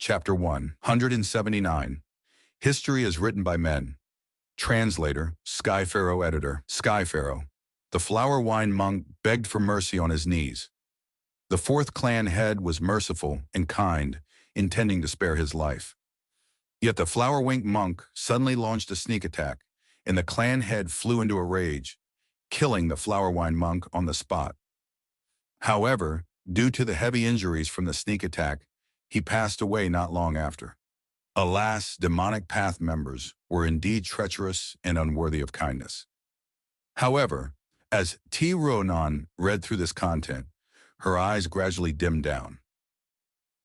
Chapter 179. History is written by men. Translator, Sky Pharaoh Editor, Sky Pharaoh. The flower wine monk begged for mercy on his knees. The fourth clan head was merciful and kind, intending to spare his life. Yet the flower wink monk suddenly launched a sneak attack, and the clan head flew into a rage, killing the flower wine monk on the spot. However, due to the heavy injuries from the sneak attack, he passed away not long after. Alas, demonic path members were indeed treacherous and unworthy of kindness. However, as T. Ronan read through this content, her eyes gradually dimmed down.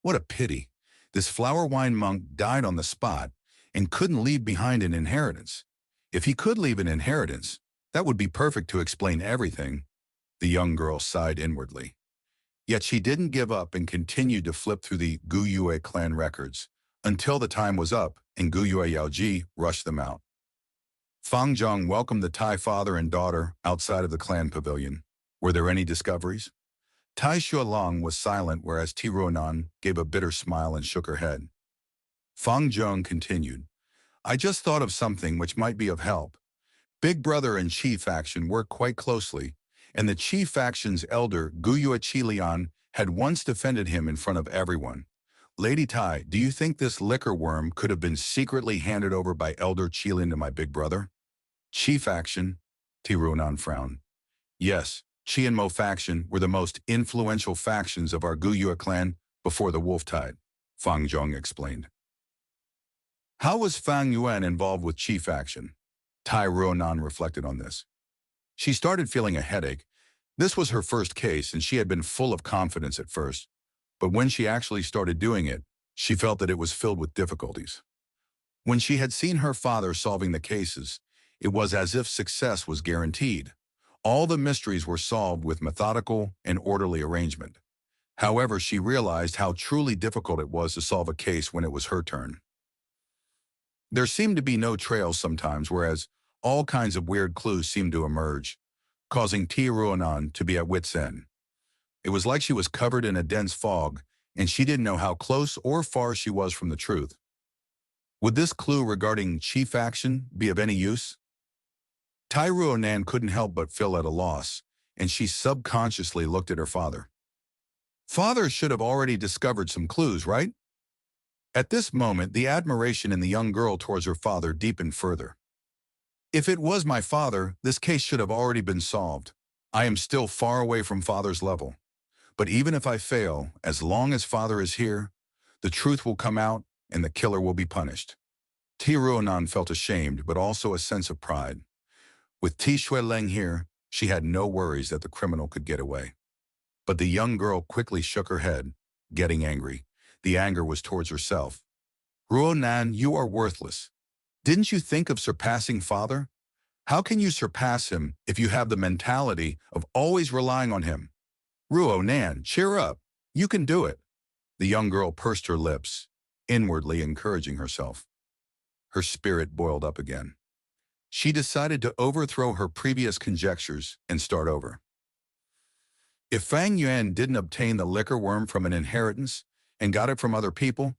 What a pity. This flower wine monk died on the spot and couldn't leave behind an inheritance. If he could leave an inheritance, that would be perfect to explain everything. The young girl sighed inwardly. Yet she didn't give up and continued to flip through the Guyue clan records until the time was up and Guyue Yaoji rushed them out. Fang Zhang welcomed the Tai father and daughter outside of the clan pavilion. Were there any discoveries? Tai Shualong was silent, whereas T. Ronan gave a bitter smile and shook her head. Fang Zhang continued, I just thought of something which might be of help. Big Brother and Qi faction work quite closely, and the Qi faction's elder, Guyue Qilian, had once defended him in front of everyone. Lady Tai, do you think this liquor worm could have been secretly handed over by Elder Qilian to my big brother? Qi faction? T. Ronan frowned. Yes, Qi and Mo faction were the most influential factions of our Guyue clan before the wolf tide, Fang Zhang explained. How was Fang Yuan involved with Qi faction? Tai Ronan reflected on this. She started feeling a headache. This was her first case, and she had been full of confidence at first. But when she actually started doing it, she felt that it was filled with difficulties. When she had seen her father solving the cases, it was as if success was guaranteed. All the mysteries were solved with methodical and orderly arrangement. However, she realized how truly difficult it was to solve a case when it was her turn. There seemed to be no trails sometimes, whereas all kinds of weird clues seemed to emerge, causing T. Ronan to be at wit's end. It was like she was covered in a dense fog, and she didn't know how close or far she was from the truth. Would this clue regarding Qi faction be of any use? Tai Ronan couldn't help but feel at a loss, and she subconsciously looked at her father. Father should have already discovered some clues, right? At this moment, the admiration in the young girl towards her father deepened further. If it was my father, this case should have already been solved. I am still far away from father's level. But even if I fail, as long as father is here, the truth will come out and the killer will be punished. T. Ronan felt ashamed, but also a sense of pride. With Ti Shuileng here, she had no worries that the criminal could get away. But the young girl quickly shook her head, getting angry. The anger was towards herself. Ronan, you are worthless. Didn't you think of surpassing father? How can you surpass him if you have the mentality of always relying on him? Ronan, cheer up. You can do it. The young girl pursed her lips, inwardly encouraging herself. Her spirit boiled up again. She decided to overthrow her previous conjectures and start over. If Fang Yuan didn't obtain the liquor worm from an inheritance and got it from other people,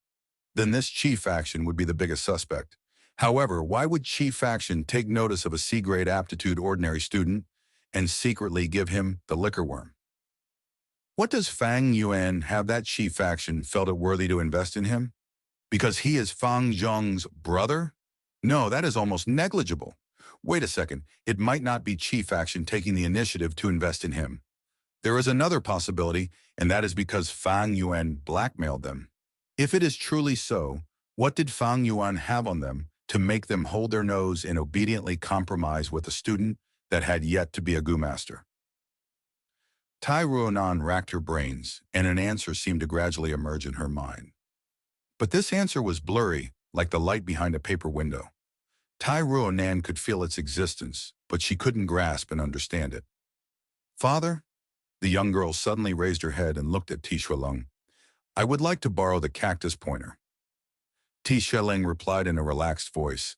then this Qi faction would be the biggest suspect. However, why would Qi faction take notice of a C-grade aptitude ordinary student and secretly give him the liquor worm? What does Fang Yuan have that Qi faction felt it worthy to invest in him? Because he is Fang Zhang's brother? No, that is almost negligible. Wait a second, it might not be Qi faction taking the initiative to invest in him. There is another possibility, and that is because Fang Yuan blackmailed them. If it is truly so, what did Fang Yuan have on them to make them hold their nose and obediently compromise with a student that had yet to be a Gu master? Tai Ronan racked her brains, and an answer seemed to gradually emerge in her mind. But this answer was blurry, like the light behind a paper window. Tai Ronan could feel its existence, but she couldn't grasp and understand it. Father? The young girl suddenly raised her head and looked at Ti Shuileng. I would like to borrow the cactus pointer. Ti Shuileng replied in a relaxed voice.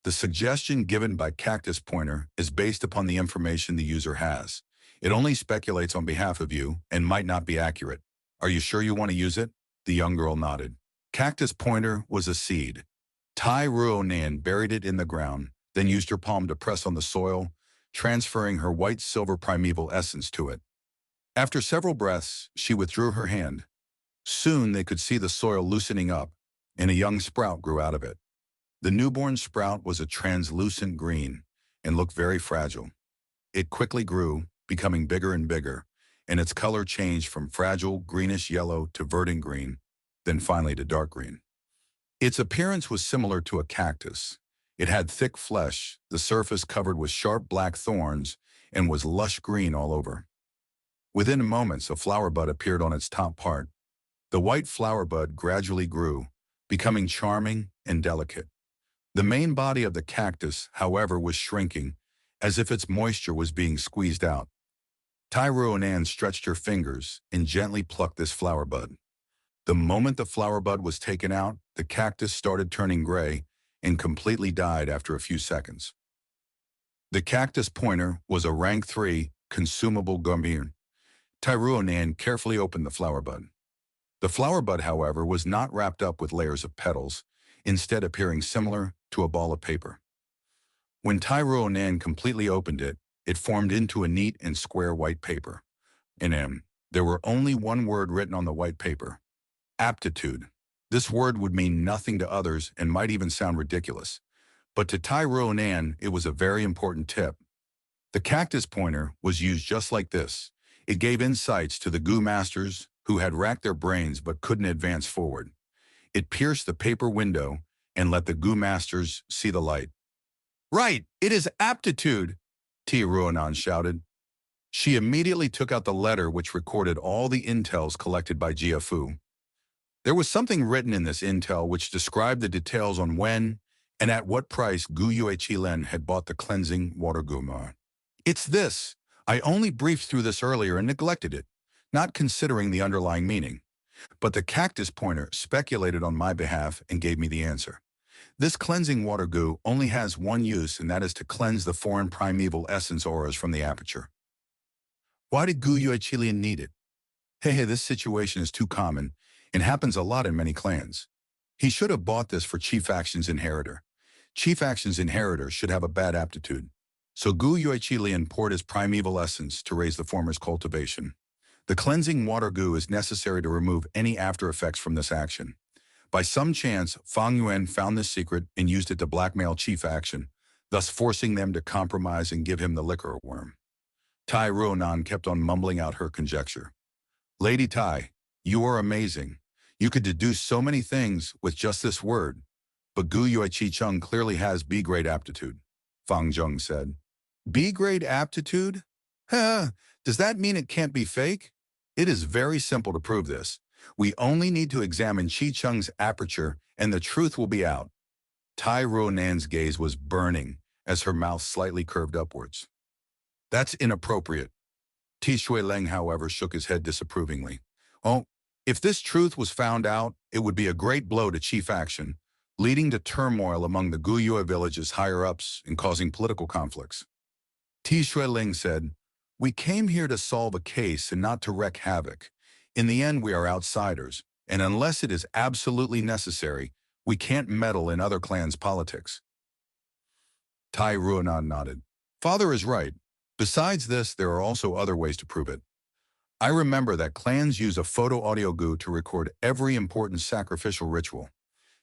The suggestion given by cactus pointer is based upon the information the user has. It only speculates on behalf of you and might not be accurate. Are you sure you want to use it? The young girl nodded. Cactus pointer was a seed. Tai Ruonan buried it in the ground, then used her palm to press on the soil, transferring her white-silver primeval essence to it. After several breaths, she withdrew her hand. Soon they could see the soil loosening up, and a young sprout grew out of it. The newborn sprout was a translucent green and looked very fragile. It quickly grew, becoming bigger and bigger, and its color changed from fragile greenish yellow to verdant green, then finally to dark green. Its appearance was similar to a cactus. It had thick flesh, the surface covered with sharp black thorns, and was lush green all over. Within moments, a flower bud appeared on its top part. The white flower bud gradually grew, becoming charming and delicate. The main body of the cactus, however, was shrinking, as if its moisture was being squeezed out. Tai Ruonan stretched her fingers and gently plucked this flower bud. The moment the flower bud was taken out, the cactus started turning gray and completely died after a few seconds. The cactus pointer was a rank 3 consumable gummier. Tai Ruonan carefully opened the flower bud. The flower bud, however, was not wrapped up with layers of petals, instead appearing similar to a ball of paper. When Tai Ruonan completely opened it, it formed into a neat and square white paper. There were only one word written on the white paper: aptitude. This word would mean nothing to others and might even sound ridiculous. But to Tai Ruonan, it was a very important tip. The cactus pointer was used just like this. It gave insights to the Gu masters who had racked their brains but couldn't advance forward. It pierced the paper window and let the Gu masters see the light. "Right, it is aptitude," Tai Ruonan shouted. She immediately took out the letter which recorded all the intels collected by Jia Fu. There was something written in this intel which described the details on when and at what price Gu Yueqilen had bought the cleansing water guma. "It's this. I only briefed through this earlier and neglected it, not considering the underlying meaning. But the cactus pointer speculated on my behalf and gave me the answer. This cleansing water goo only has one use, and that is to cleanse the foreign primeval essence auras from the aperture." Why did Gu Yueqilen need it? Hey, this situation is too common and happens a lot in many clans. He should have bought this for Chief Action's inheritor. Chief Action's inheritor should have a bad aptitude. So Gu Yueqilen poured his primeval essence to raise the former's cultivation. The cleansing water goo is necessary to remove any after effects from this action. By some chance, Fang Yuan found this secret and used it to blackmail Chief Action, thus forcing them to compromise and give him the liquor worm. Tai Ruonan kept on mumbling out her conjecture. "Lady Tai, you are amazing. You could deduce so many things with just this word, but Gu Yueqicheng clearly has B-grade aptitude," Fang Zheng said. "B-grade aptitude? Huh, does that mean it can't be fake? It is very simple to prove this. We only need to examine Chi-Cheng's aperture and the truth will be out." Tai Ruonan's gaze was burning as her mouth slightly curved upwards. "That's inappropriate." Ti Shuileng, however, shook his head disapprovingly. "Oh, if this truth was found out, it would be a great blow to Chief Action, leading to turmoil among the Guyue village's higher-ups and causing political conflicts." Ti Shuileng said, "We came here to solve a case and not to wreak havoc. In the end, we are outsiders, and unless it is absolutely necessary, we can't meddle in other clans' politics." Tai Ruonan nodded. "Father is right. Besides this, there are also other ways to prove it. I remember that clans use a photo-audio goo to record every important sacrificial ritual.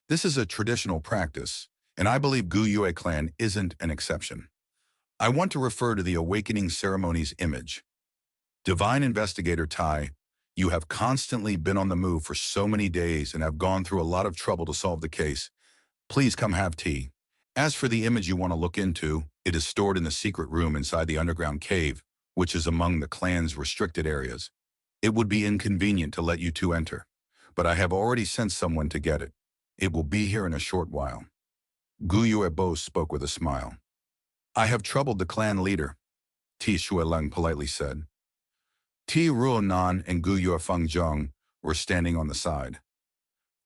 This is a traditional practice, and I believe Gu Yue clan isn't an exception. I want to refer to the awakening ceremony's image. Divine Investigator Tai, you have constantly been on the move for so many days and have gone through a lot of trouble to solve the case. Please come have tea. As for the image you want to look into, it is stored in the secret room inside the underground cave, which is among the clan's restricted areas. It would be inconvenient to let you two enter, but I have already sent someone to get it. It will be here in a short while." Gu Yuebo spoke with a smile. "I have troubled the clan leader," Ti Shuileng politely said. Ti Ruonan and Gu Yuefengzheng were standing on the side.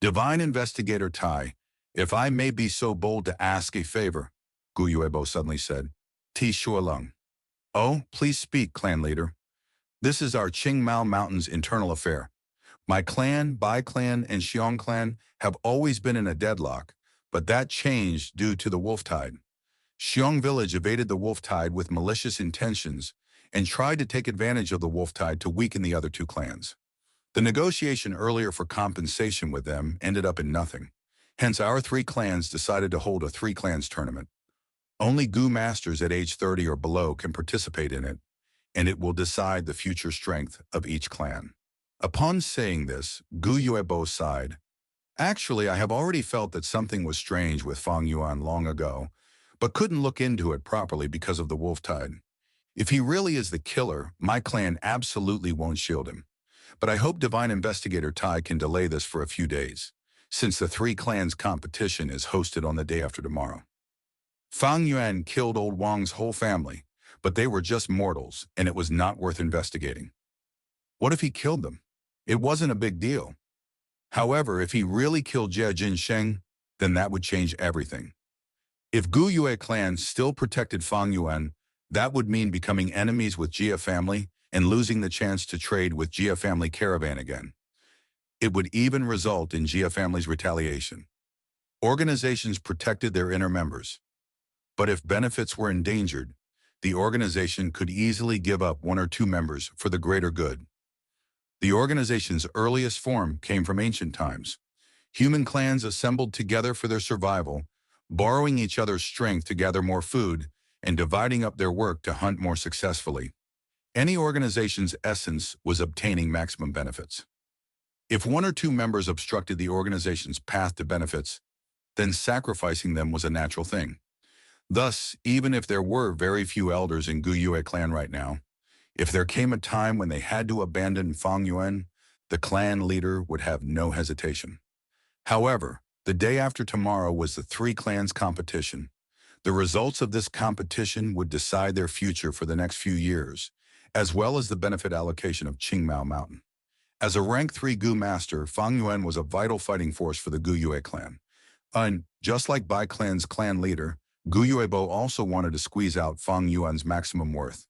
"Divine Investigator Tai, if I may be so bold to ask a favor," Gu Yuebo suddenly said. Ti Shuileng. "Oh, please speak, clan leader. This is our Qingmao Mountain's internal affair. My clan, Bai clan, and Xiong clan have always been in a deadlock, but that changed due to the wolf tide. Xiong village evaded the wolf tide with malicious intentions and tried to take advantage of the wolf tide to weaken the other two clans. The negotiation earlier for compensation with them ended up in nothing. Hence, our three clans decided to hold a three clans tournament. Only Gu masters at age 30 or below can participate in it, and it will decide the future strength of each clan. Upon saying this, Gu Yuebo sighed. Actually, I have already felt that something was strange with Fang Yuan long ago, but couldn't look into it properly because of the wolf tide. If he really is the killer, my clan absolutely won't shield him. But I hope Divine Investigator Tai can delay this for a few days, since the three clans competition is hosted on the day after tomorrow. Fang Yuan killed old Wang's whole family, but they were just mortals, and it was not worth investigating. What if he killed them? It wasn't a big deal. However, if he really killed Jie Jinsheng, then that would change everything. If Gu Yue clan still protected Fang Yuan, that would mean becoming enemies with Jia family and losing the chance to trade with Jia family caravan again. It would even result in Jia family's retaliation. Organizations protected their inner members. But if benefits were endangered, the organization could easily give up one or two members for the greater good. The organization's earliest form came from ancient times. Human clans assembled together for their survival, borrowing each other's strength to gather more food and dividing up their work to hunt more successfully. Any organization's essence was obtaining maximum benefits. If one or two members obstructed the organization's path to benefits, then sacrificing them was a natural thing. Thus, even if there were very few elders in Gu Yue clan right now, if there came a time when they had to abandon Fang Yuan, the clan leader would have no hesitation. However, the day after tomorrow was the three clans competition. The results of this competition would decide their future for the next few years, as well as the benefit allocation of Qingmao Mountain. As a rank 3 Gu master, Fang Yuan was a vital fighting force for the Gu Yue clan. And, just like Bai clan's clan leader, Gu Yuebo also wanted to squeeze out Fang Yuan's maximum worth.